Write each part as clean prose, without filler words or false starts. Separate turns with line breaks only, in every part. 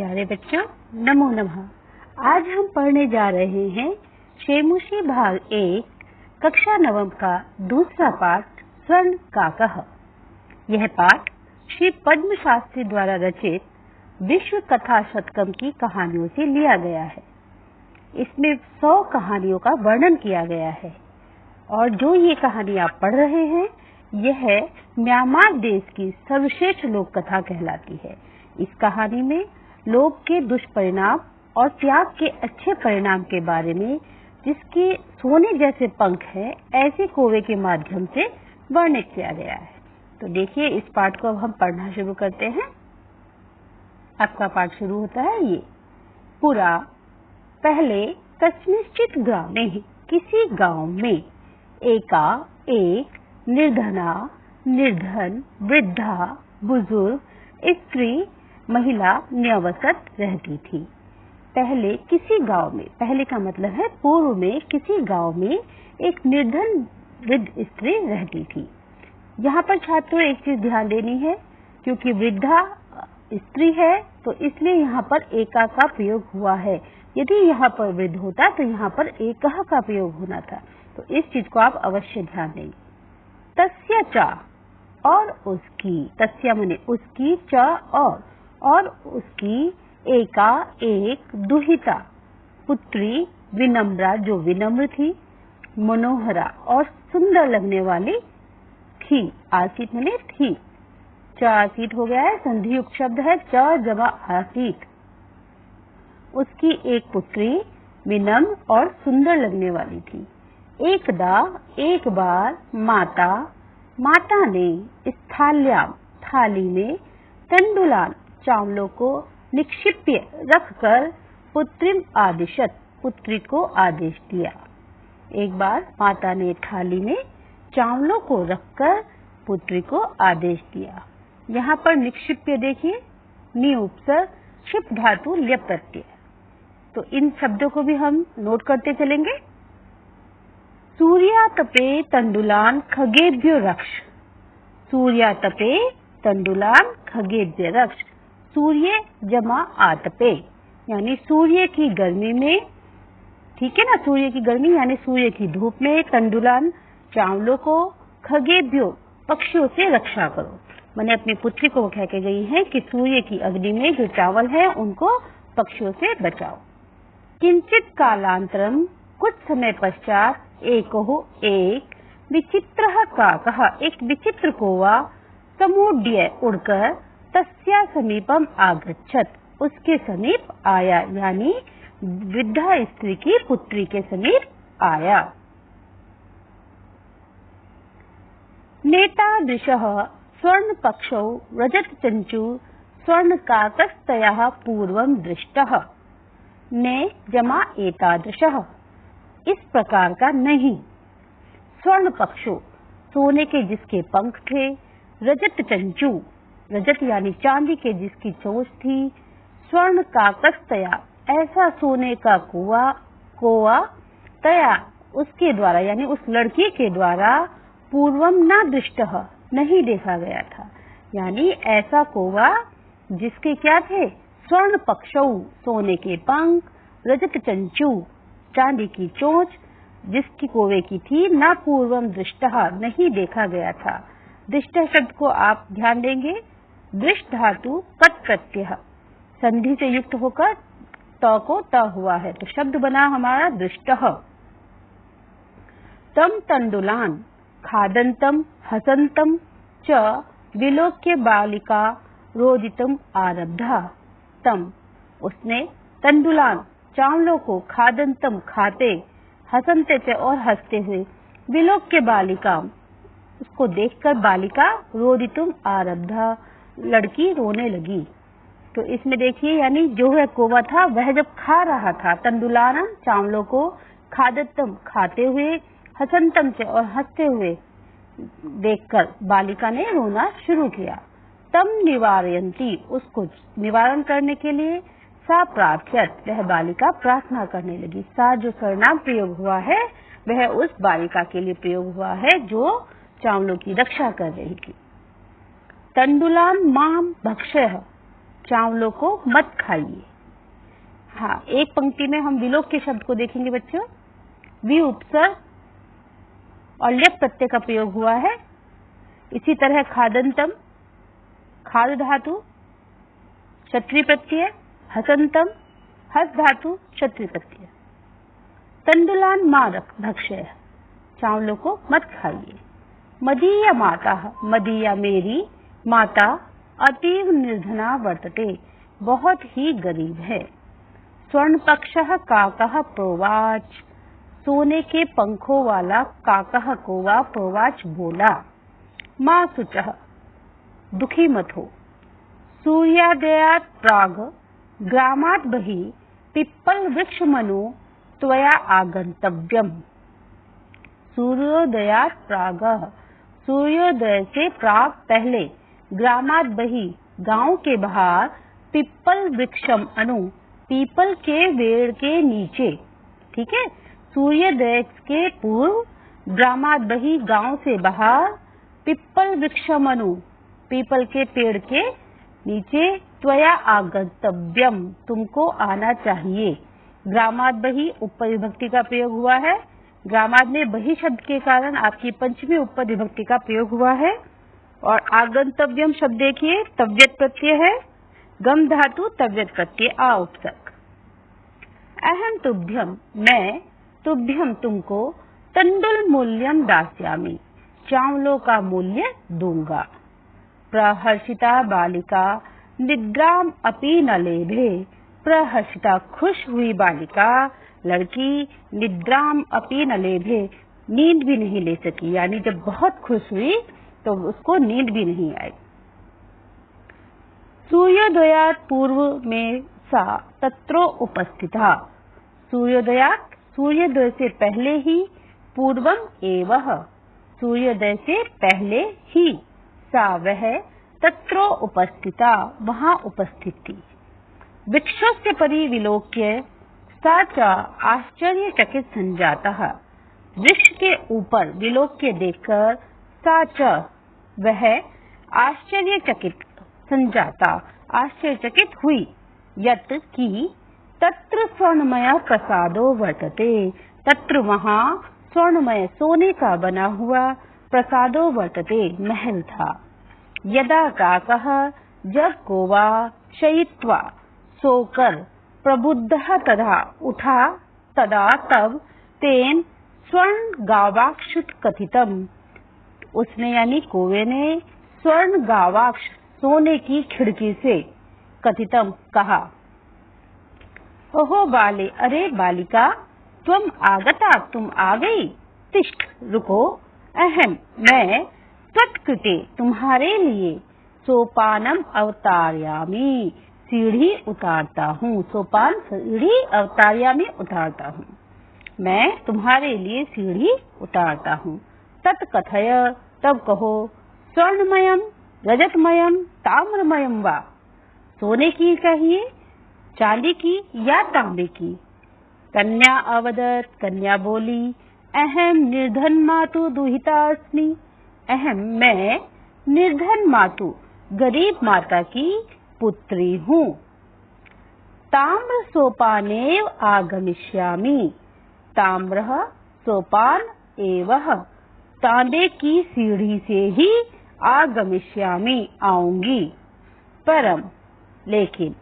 प्यारे बच्चों, नमो नमः। आज हम पढ़ने जा रहे हैं शेमुषी भाग 1 कक्षा 9 का दूसरा पाठ स्वर्ण काकः। यह पाठ श्री पद्म शास्त्री द्वारा रचित विश्व कथा शतकम की कहानियों से लिया गया है। इसमें 100 कहानियों का वर्णन किया गया है और जो ये कहानी आप पढ़ रहे हैं यह म्यांमार देश की सर्वश्रेष्ठ लोक कथा कहलाती है। इस कहानी में लोभ के दुष्परिणाम और त्याग के अच्छे परिणाम के बारे में, जिसके सोने जैसे पंख हैं, ऐसे कौवे के माध्यम से वर्णित किया गया है। तो देखिए, इस पाठ को अब हम पढ़ना शुरू करते हैं। आपका पाठ शुरू होता है ये। पुरा पहले कस्मिंश्चित् ग्रामे, किसी गांव में, एका एक निर्धना निर्धन वृद्धा बुजुर्ग स्त्री महिला न्यवसत रहती थी। पहले किसी गांव में, पहले का मतलब है पूर्व में, किसी गांव में एक निर्धन वृद्ध स्त्री रहती थी। यहाँ पर छात्रों एक चीज ध्यान देनी है, क्योंकि वृद्धा स्त्री है तो इसलिए यहाँ पर एका का प्रयोग हुआ है। यदि यहाँ पर वृद्ध होता तो यहाँ पर एकः का प्रयोग होना था। तो इस चीज को आप अवश्य ध्यान देंगे। तस्य च, और उसकी, तस्य माने उसकी, च और उसकी, एका एक दुहिता पुत्री विनम्रा जो विनम्र थी, मनोहरा और सुंदर लगने वाली थी। आसीत माने थी, च आसीत हो गया है, संधि युक्त शब्द है, च जमा आसीत। उसकी एक पुत्री विनम्र और सुंदर लगने वाली थी। एकदा एक बार माता ने स्थाल्याम थाली में तंडुलान चावलों को निक्षिप्य रखकर पुत्रिम आदिशत पुत्री को आदेश दिया। एक बार माता ने थाली में चावलों को रखकर पुत्री को आदेश दिया। यहाँ पर निक्षिप्य देखिए, नि उपसर्ग क्षिप धातु ल्यप प्रत्यय। तो इन शब्दों को भी हम नोट करते चलेंगे। सूर्यातपे तंडुलान खगेभ्यो रक्ष। सूर्यातपे तंडुलान खगेभ्यो रक्ष। सूर्य जमा आतपे, यानी सूर्य की गर्मी में, ठीक है ना, सूर्य की गर्मी यानी सूर्य की धूप में, तंडुलान चावलों को, खगेभ्यो पक्षियों से रक्षा करो। मैंने अपनी पुत्री को कह के गई है कि सूर्य की अग्नि में जो चावल है उनको पक्षियों से बचाओ। किंचित कालांतरम, कुछ समय पश्चात, एक विचित्रः काकः, एक विचित्र कौवा, समुड्य उड़कर, तस्या समीपम आगच्छत, उसके समीप आया, यानी वृद्धा स्त्री की पुत्री के समीप आया। नेतादृशः स्वर्ण पक्षौ रजत चंचु स्वर्ण काकस्तयः पूर्वं दृष्टः। ने जमा एतादृशः, इस प्रकार का नहीं। स्वर्ण पक्षो, सोने के जिसके पंख थे, रजत चंचु, रजत यानी चांदी के जिसकी चोंच थी, स्वर्ण काकस्तया, ऐसा सोने का कौवा, तया उसके द्वारा, यानी उस लड़की के द्वारा, पूर्वम न दृष्टः, नहीं देखा गया था। यानी ऐसा कौवा जिसके क्या थे, स्वर्ण पक्षौ, सोने के पंख, रजत चंचु, चांदी की चोंच, जिसकी कौवे की थी, न पूर्वम दृष्टः, नहीं देखा गया था। दृष्ट शब्द को आप ध्यान देंगे। दृष्ट धातु कट प्रत्यय, संधि से युक्त होकर त को त हुआ है, तो शब्द बना हमारा दृष्टः। तम तंडुलान खादंतम हसंतम च विलोक्य बालिका रोदितम आरब्धा। तम, उसने, तंडुलान चावलों को, खादंतम खाते, हसंते च और हंसते हुए, विलोक्य बालिका उसको देखकर बालिका, रोदितुम आरब्धा लड़की रोने लगी। तो इसमें देखिए, यानी जो वह कौवा था वह जब खा रहा था तंडुलाना चावलों को, खादतम खाते हुए, हसंतम से और हंसते हुए देखकर बालिका ने रोना शुरू किया। तम निवारयंती, उसको निवारण करने के लिए, सा प्रार्थयत, वह बालिका प्रार्थना करने लगी। सा जो सर्वनाम प्रयोग हुआ है वह उस बालिका के लिए प्रयोग हुआ है जो चावलों की रक्षा कर रही थी। तंडुलान माम भक्षय, चावलों को मत खाइए। हाँ, एक पंक्ति में हम विलोप के शब्द को देखेंगे बच्चों। वि उपसर्ग और ल्यप प्रत्यय का प्रयोग हुआ है। इसी तरह खादंतम, खाद धातु, क्षत्रि प्रत्यय, हसंतम, हस धातु, क्षत्रि प्रत्यय। तंडुलान मारक भक्षय, चावलों को मत खाइए। मदीया माता, मदीया मेरी माता अतीव निर्धना वर्तते, बहुत ही गरीब है। स्वर्ण पक्षः काकः प्रोवाच, सोने के पंखों वाला काकः कौवा प्रोवाच बोला। मां शुचः, दुखी मत हो। सूर्योदयात् प्राग ग्रामात् बहिः पिप्पल वृक्ष मनु त्वया आगंतव्यम। सूर्योदयात् प्राग, सूर्योदय से प्राग पहले, ग्रामात् बहिः गांव के बाहर, पिप्पल वृक्षम अनु पीपल के पेड़ के नीचे। ठीक है, सूर्योदय के पूर्व, ग्रामात् बहिः गांव से बाहर, पिप्पल वृक्षम अनु पीपल के पेड़ के नीचे, त्वया आगंतव्यम तुमको आना चाहिए। ग्रामात् बहिः उपपद विभक्ति का प्रयोग हुआ है। ग्रामात् में बहिः शब्द के कारण आपकी पंचमी उपपद विभक्ति का प्रयोग हुआ है। और आगंतव्यम शब्द देखिए, तव्यत प्रत्यय है, गम धातु, तव्यत प्रत्यय, आ उपसर्ग। अहम तुभ्यम, मैं तुभ्यम तुमको, तंडुल मूल्यम दास्यामि, चावलों का मूल्य दूंगा। प्रहर्षिता बालिका निद्राम अपि न लेभे, प्रहर्षिता खुश हुई बालिका, लड़की, निद्राम अपि न लेभे, नींद भी नहीं ले सकी, यानी जब बहुत खुश हुई तो उसको नींद भी नहीं आई। सूर्योदयात् पूर्व में सा तत्रो उपस्थिता, सूर्योदयात् सूर्योदय से पहले ही, पूर्वम एवह सूर्योदय से पहले ही, सा वह, तत्रो उपस्थिता वहां उपस्थित थी। वृक्षस्य परिविलोक्य सा च आश्चर्यचकित संजातः, वृक्ष के ऊपर विलोक्य देखकर सा च वह आश्चर्यचकित संजाता आश्चर्यचकित हुई, यत् की तत्र स्वर्णमय प्रसादो वर्तते, तत्र वहां स्वर्णमय सोने का बना हुआ प्रसादो वर्तते महल था। यदा काकः जब कौवा शयित्वा सोकर प्रबुद्धः तदा उठा, तदा तब तेन स्वर्ण गावाक्षुत कथितम, उसने यानी कौवे ने स्वर्ण गावाक्ष सोने की खिड़की से कथितम कहा, ओहो बाले, अरे बालिका, तुम आगता, तुम आ गई। तिष्ठ, रुको। अहम, मैं, त्वत्कृते, तुम्हारे लिए, सोपानम अवतारयामि, सीढ़ी उतारता हूँ। सोपान सीढ़ी, अवतारयामि उतारता हूँ। मैं तुम्हारे लिए सीढ़ी उतारता हूँ। तत्कथय, तब कहो। स्वर्णमयम, रजतमयम, ताम्रमयम वा, सोने की चाहिए, चांदी की या तांबे की। कन्या अवदत, कन्या बोली, अहम निर्धन मातु दुहिता अस्मि, अहम मैं निर्धन मातु गरीब माता की पुत्री हूँ। ताम्र सोपानेव आगमिष्यामि, ताम्रः सोपान एवः, तांबे की सीढ़ी से ही आगमिष्यामि आऊंगी। परम, लेकिन,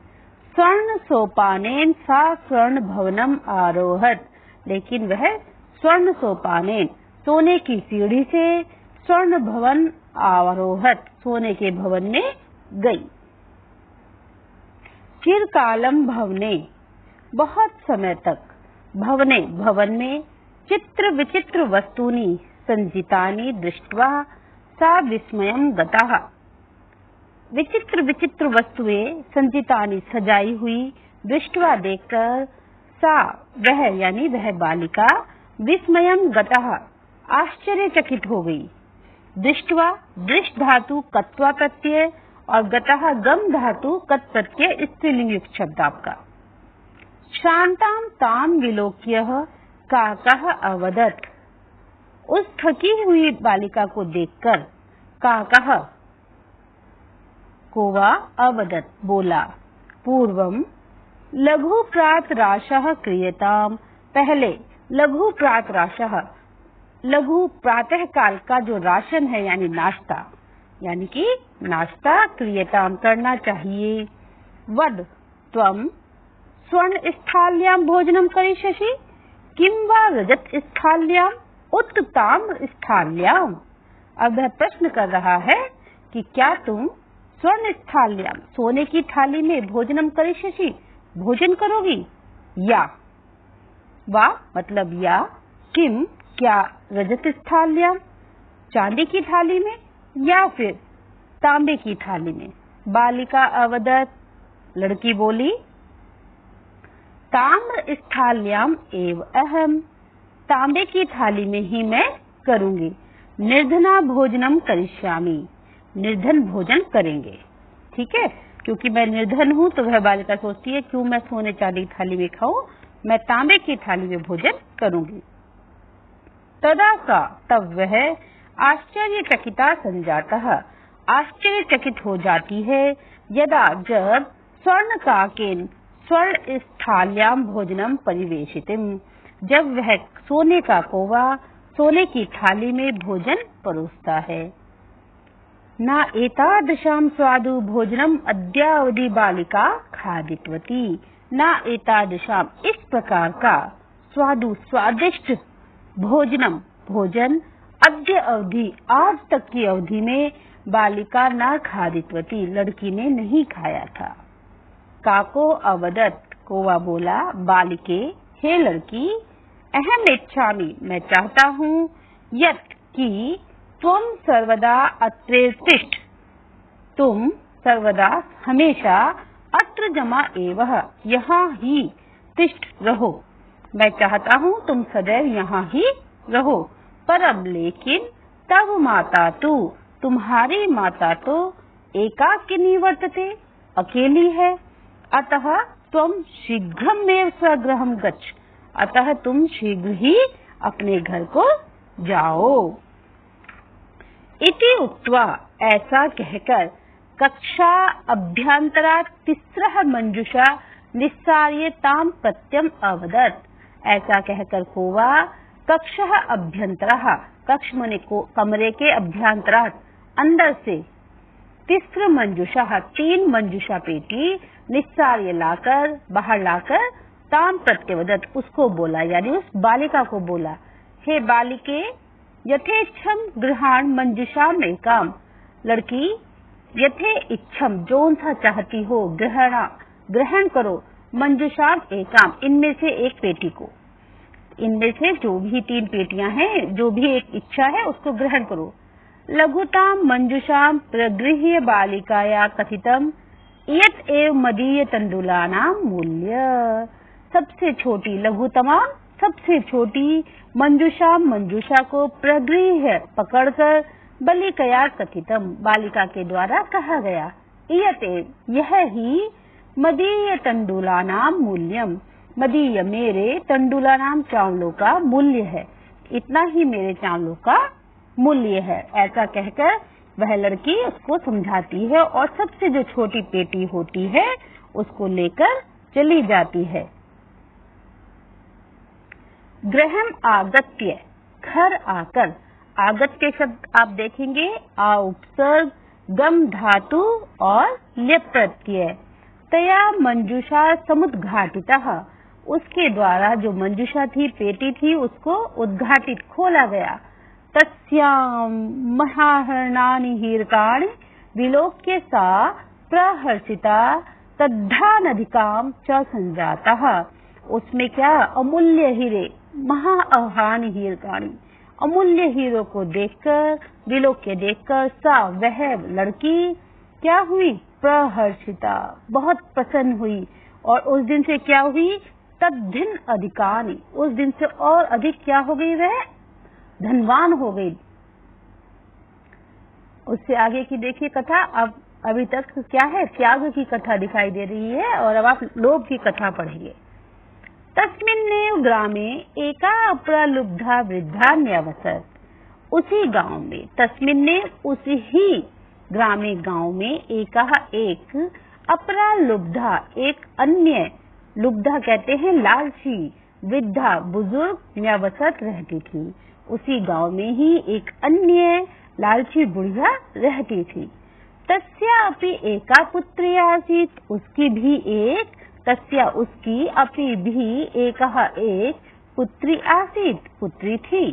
स्वर्ण सोपानेन सा स्वर्ण भवनम आरोहत, लेकिन वह स्वर्ण सोपानेन सोने की सीढ़ी से स्वर्ण भवन आरोहत, सोने के भवन में गई। चिरकालम भवने, बहुत समय तक, भवने भवन में, चित्र विचित्र वस्तूनि संजितानि दृष्ट्वा सा विस्मयम गतः, विचित्र विचित्र वस्तुएं संजितानि सजाई हुई, दृष्ट्वा देखकर, सा वह यानी वह बालिका, विस्मयम गतः आश्चर्यचकित हो गई। दृष्ट्वा, दृष्ट धातु कत्वा प्रत्यय और गतः गम धातु कत प्रत्यय, स्त्रीलिंग युक्त शब्द आपका। शांताम ताम विलोक्य काकः अवदत, उस थकी हुई बालिका को देखकर काकः कौवा अवदत् बोला, पूर्वम लघु प्रातराशः क्रियताम, पहले लघु प्रातराशः, लघु प्रातः काल का जो राशन है यानी नाश्ता, यानी कि नाश्ता क्रियताम करना चाहिए। वद त्वम स्वर्ण स्थाल्याम भोजनम करिष्यसि किं वा रजत स्थाल्याम उत ताम्र स्थाल्याम। अब वह प्रश्न कर रहा है कि क्या तुम स्वर्ण स्थाल्याम सोने की थाली में भोजनम करिष्यसि भोजन करोगी, या वा मतलब या, किम क्या रजत स्थाल्याम चांदी की थाली में, या फिर तांबे की थाली में। बालिका अवदत् लड़की बोली, ताम्र स्थाल्याम एव अहम, तांबे की थाली में ही मैं करूंगी। निर्धना भोजनम करिष्यामि, निर्धन भोजन करेंगे। ठीक है, क्योंकि मैं निर्धन हूँ तो वह बालिका सोचती है क्यों मैं सोने चांदी की थाली में खाऊं, मैं तांबे की थाली में भोजन करूंगी। तदा सा तब वह आश्चर्यचकिता संजातः, आश्चर्यचकित हो जाती है, यदा जब स्वर्ण काकेन स्वर्ण स्थाल्याम भोजनम परिवेशितम, जब वह सोने का कौवा सोने की थाली में भोजन परोसता है। न एतादृशं स्वादु भोजनम अद्यावधि बालिका खादितवती, न एतादृशं इस प्रकार का स्वादु स्वादिष्ट भोजनम भोजन अद्य अवधि आज तक की अवधि में बालिका न खादितवती लड़की ने नहीं खाया था। काको अवदत् कौवा बोला, बालिके हे लड़की, अहम इच्छामि मैं चाहता हूँ, यत् कि त्वं सर्वदा अत्रे तिष्ठ, तुम सर्वदा हमेशा अत्र जमा एवः यहाँ ही तिष्ठ रहो, मैं चाहता हूँ तुम सदैव यहाँ ही रहो। परम लेकिन तब माता तू तुम्हारी माता तो एकाकिनी वर्तते अकेली है, अतः त्वं शीघ्रमेव स्वगृहं गच्छ, अतः तुम शीघ्र ही अपने घर को जाओ। इति उक्त्वा ऐसा कहकर कक्षा अभ्यंतरा तिस्रः मंजुषा निस्सार्य ताम प्रत्यम अवदत्, ऐसा कहकर कौवा कक्षा अभ्यंतरा, कक्ष मने को कमरे के अभ्यंतरात् अंदर से, तिस्र मंजुषा तीन मंजुषा पेटी निस्सार्य लाकर बाहर लाकर ताम प्रत्यवदत् उसको बोला, यानी उस बालिका को बोला, हे बालिके यथेच्छम गृहाण मंजुषाम एकाम, लड़की यथे इच्छम जोन सा चाहती हो ग्रहण करो, मंजुषाम एकाम इनमें से एक पेटी को, इनमें से जो भी तीन पेटियां हैं जो भी एक इच्छा है उसको ग्रहण करो। लघुताम मंजुषाम प्रगृह्य बालिकाया कथितम यत एव मदीय तंडुलानाम मूल्य, सबसे छोटी लघुतमा सबसे छोटी मंजुषाम मंजुषा को प्रगृह्य पकड़कर बालिकाया कथितम बालिका के द्वारा कहा गया, यत एव यह ही मदीय तंडुलानाम मूल्यम, मदीय मेरे तंडुलानाम चावलों का मूल्य है, इतना ही मेरे चावलों का मूल्य है। ऐसा कहकर वह लड़की उसको समझाती है और सबसे जो छोटी पेटी होती है उसको लेकर चली जाती है। गृहम आगत्य, घर आकर, आगत के शब्द आप देखेंगे आ उपसर्ग गम धातु और ल्यप प्रत्यय। तया मंजुषा समुद्घाटितः, उसके द्वारा जो मंजुषा थी पेटी थी उसको उद्घाटित खोला गया। तस्याम महाहरणानि हीरकाणि विलोक्य सा प्रहर्षिता तद्धानधिकाम च संजातः, उसमें क्या अमूल्य हीरे महाअहानि हीरकाणि, अमूल्य हीरो को देखकर विलोक्य देखकर सा वह लड़की क्या हुई, प्रहर्षिता बहुत प्रसन्न हुई, और उस दिन से क्या हुई, तद्धिन अधिकानि, उस दिन से और अधिक क्या हो गई, वह धनवान हो गई। उससे आगे की देखिए कथा। अब अभी तक क्या है, त्याग की कथा दिखाई दे रही है और अब आप लोभ की कथा पढ़ेंगे। तस्मिन्नेव ग्रामे एका प्रलुब्धा वृद्धा न्यवसत्, उसी गांव में, तस्मिन्नेव उसी ही ग्रामे गांव में एकः एक अपरा लुब्धा, एक अन्य, लुब्धा कहते हैं लालची, वृद्धा बुजुर्ग न्यवसत रहती थी। उसी गांव में ही एक अन्य लालची बुढ़िया रहती थी। तस्या अपि एका पुत्री आसीत्, उसकी भी एक, तस्या उसकी अपि भी एकः एक पुत्री आसीत्, पुत्री थी।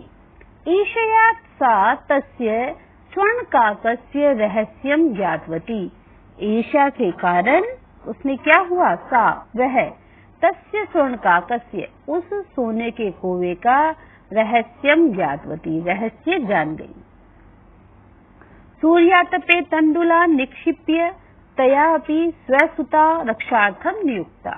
ईशया सा तस्य स्वर्णकाकस्य रहस्यं ज्ञातवती। ईर्ष्या के कारण उसने क्या हुआ, सा वह, तस्य स्वर्णकाकस्य, उस सोने के कोवे का रहस्यम ज्ञातवती, रहस्य जान गई। सूर्यातपे तंडुला निक्षिप्य तया अपि स्वसुता रक्षार्थम नियुक्ता।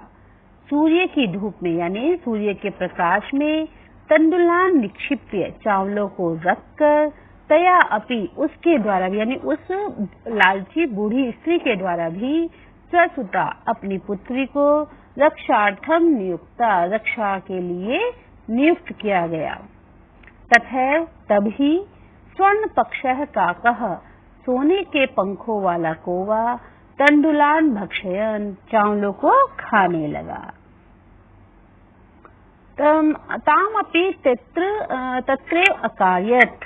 सूर्य की धूप में यानी सूर्य के प्रकाश में तंडुला निक्षिप्य, चावलों को रखकर, तया अपि, उसके द्वारा भी यानी उस लालची बूढ़ी स्त्री के द्वारा भी, स्वसुता, अपनी पुत्री को, रक्षार्थम नियुक्ता, रक्षा के लिए नियुक्त किया गया। तथैव तभी स्वर्ण पक्षः काकः, सोने के पंखों वाला कौवा, तंडुलान भक्षयन, चावलों को खाने लगा। ताम अपि तत्रैव अकार्यत,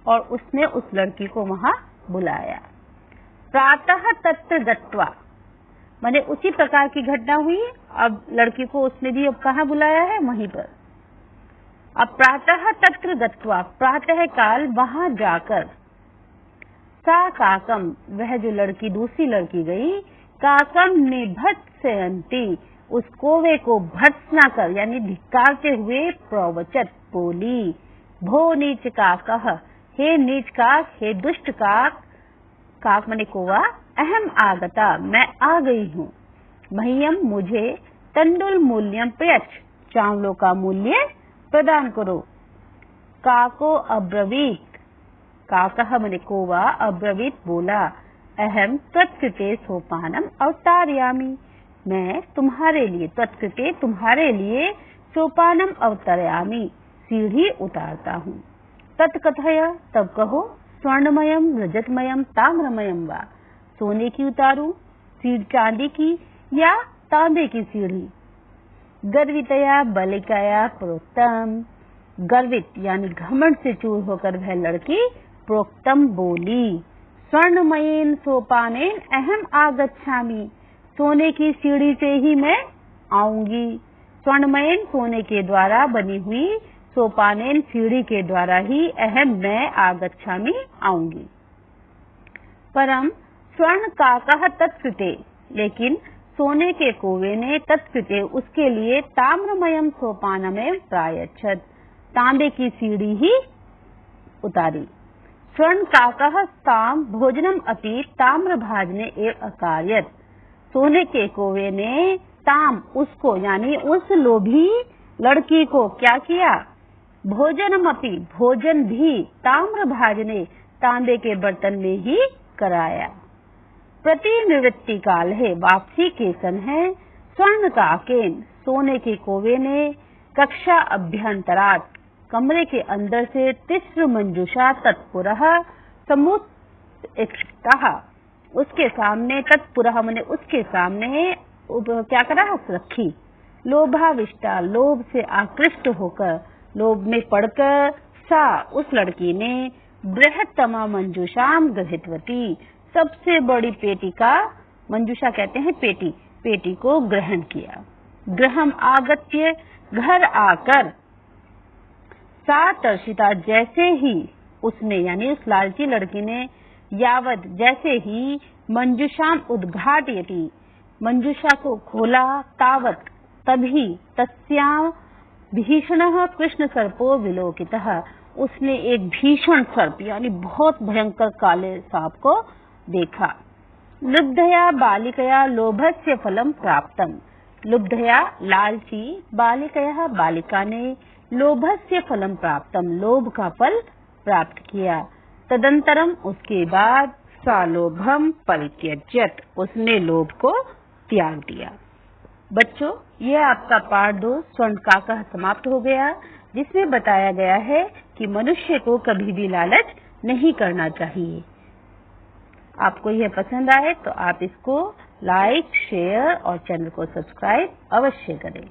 और उसने उस लड़की को वहां बुलाया। प्रातः तत्र गत्वा, माने उसी प्रकार की घटना हुई। अब लड़की को उसने भी अब कहाँ बुलाया है, वहीं पर। अब प्रातः तत्र गत्वा, प्रातः काल वहां जाकर, सा काकम, वह जो लड़की दूसरी लड़की गई, काकम निभत्सयन्ती, उस कोवे को भत्सना कर यानी धिक्कारते हुए, प्रवचत, बोली, भो नीच काकः, हे नीच काक, हे दुष्ट काक, काक माने कौवा, अहम आगता, मैं आ गई हूँ, मह्यम, मुझे, तंडुल मूल्यम प्रयच्छ, चावलों का मूल्य प्रदान करो। काको अब्रवीत, काकः माने कौवा, अब्रवीत बोला, अहम त्वत्कृते सोपानम अवतारयामि, मैं तुम्हारे लिए, त्वत्कृते तुम्हारे लिए, सोपानम अवतारयामि, सीढ़ी उतारता हूँ। तत्कथय, तब कहो, स्वर्णमयम रजतमयम ताम्रमयम वा, सोने की उतारूं, चांदी की या तांबे की सीढ़ी। गर्वितया बालिकाया प्रोक्तम, गर्वित यानी घमंड से चूर होकर वह लड़की प्रोक्तम बोली, स्वर्णमयेन सोपानेन अहम आगच्छामि, सोने की सीढ़ी से ही मैं आऊंगी। स्वर्णमयेन, सोने के द्वारा बनी हुई, सोपानेन, सीढ़ी के द्वारा ही, अहम, मैं, आगच्छामि, आऊंगी। परम स्वर्ण काकः तत्कृते, लेकिन सोने के कौवे ने, तत्कृते, उसके लिए, ताम्रमयम सोपानमेव प्रायच्छत, तांबे की सीढ़ी ही उतारी। स्वर्ण काकः ताम भोजनम अपि ताम्रभाजने एव अकार्यत, सोने के कौवे ने ताम, उसको यानी उस लोभी लड़की को क्या किया, भोजनम अपि, भोजन भी, ताम्रभाजने, तांबे के बर्तन में ही कराया। प्रतिनिवृत्ति काल है, वापसी के सन है। स्वर्ण काकेन, सोने के कौवे ने, कक्षा अभ्यंतरात, कमरे के अंदर से, तिस्र मंजुषा तत्पुरः समुत्थितः, उसके सामने, तत्पुरः माने उसके सामने, क्या करा, रखी। लोभाविष्टा, लोभ से आकृष्ट होकर, लोभ में पड़कर, सा, उस लड़की ने, बृहत्तमा मंजुषाम गृहीतवती, सबसे बड़ी पेटी का, मंजुषा कहते हैं पेटी, पेटी को ग्रहण किया। गृहम आगत्य, घर आकर, सा तर्षिता, जैसे ही उसने यानी उस लालची लड़की ने, यावत, जैसे ही, मंजुषाम उद्घाटयति, मंजुषा को खोला, तावत, तभी, तस्याम भीषणः कृष्ण सर्पो विलोकितः, उसने एक भीषण सर्प यानी बहुत भयंकर काले सांप को देखा। लुब्धया बालिकया लोभस्य फलम प्राप्तम, लुब्धया लालची, बालिकया बालिका ने, लोभस्य फलम प्राप्तम, लोभ का फल प्राप्त किया। तदंतरम, उसके बाद, सा लोभम परित्यज्यत, उसने लोभ को त्याग दिया। बच्चों, यह आपका पाठ 2 स्वर्ण काकः समाप्त हो गया, जिसमें बताया गया है कि मनुष्य को कभी भी लालच नहीं करना चाहिए। आपको यह पसंद आए तो आप इसको लाइक, शेयर और चैनल को सब्सक्राइब अवश्य करें।